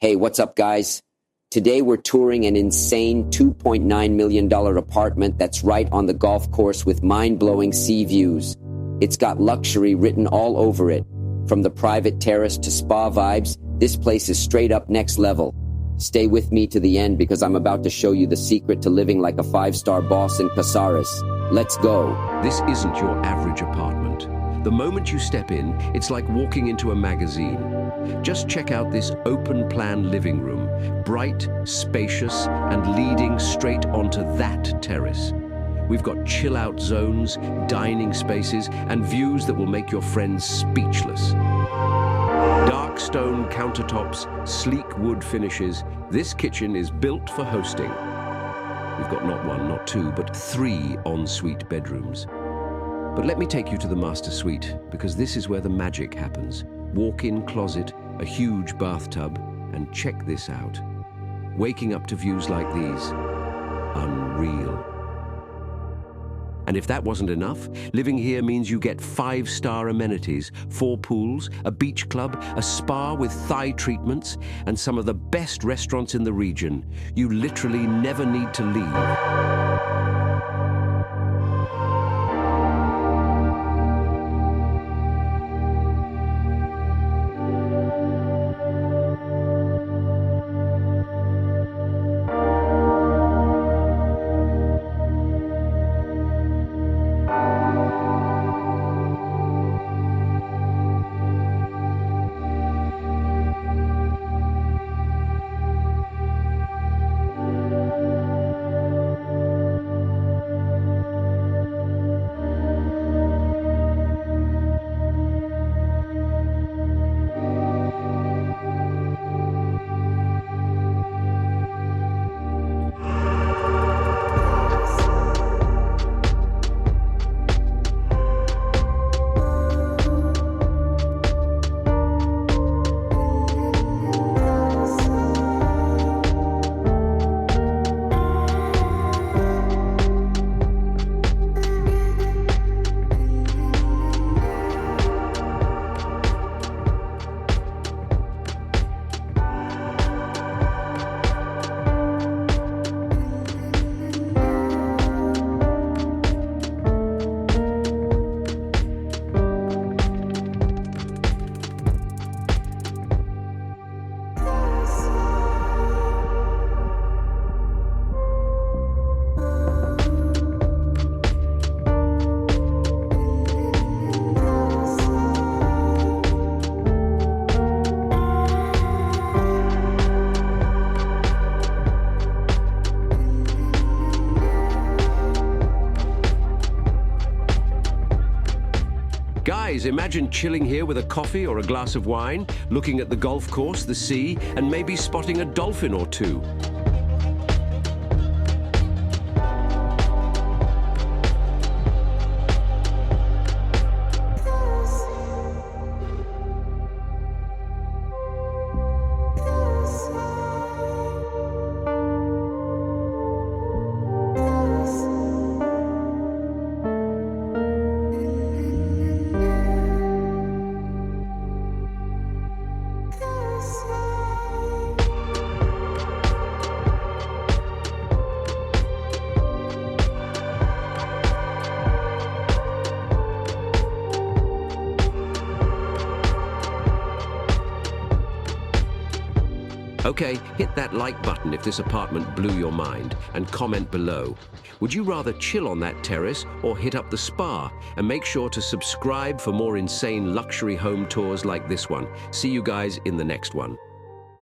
Hey, what's up, guys? Today we're touring an insane $2.9 million apartment that's right on the golf course with mind-blowing sea views. It's got luxury written all over it. From the private terrace to spa vibes, this place is straight up next level. Stay with me to the end because I'm about to show you the secret to living like a five-star boss in Casares. Let's go. This isn't your average apartment. The moment you step in, it's like walking into a magazine. Just check out this open-plan living room, bright, spacious, and leading straight onto that terrace. We've got chill-out zones, dining spaces, and views that will make your friends speechless. Dark stone countertops, sleek wood finishes. This kitchen is built for hosting. We've got not one, not two, but 3 ensuite bedrooms. But let me take you to the master suite, because this is where the magic happens. Walk-in closet, a huge bathtub, and check this out. Waking up to views like these, unreal. And if that wasn't enough, living here means you get 5-star amenities, 4 pools, a beach club, a spa with thigh treatments, and some of the best restaurants in the region. You literally never need to leave. Guys, imagine chilling here with a coffee or a glass of wine, looking at the golf course, the sea, and maybe spotting a dolphin or two. Okay, hit that like button if this apartment blew your mind, and comment below. Would you rather chill on that terrace or hit up the spa? And make sure to subscribe for more insane luxury home tours like this one. See you guys in the next one.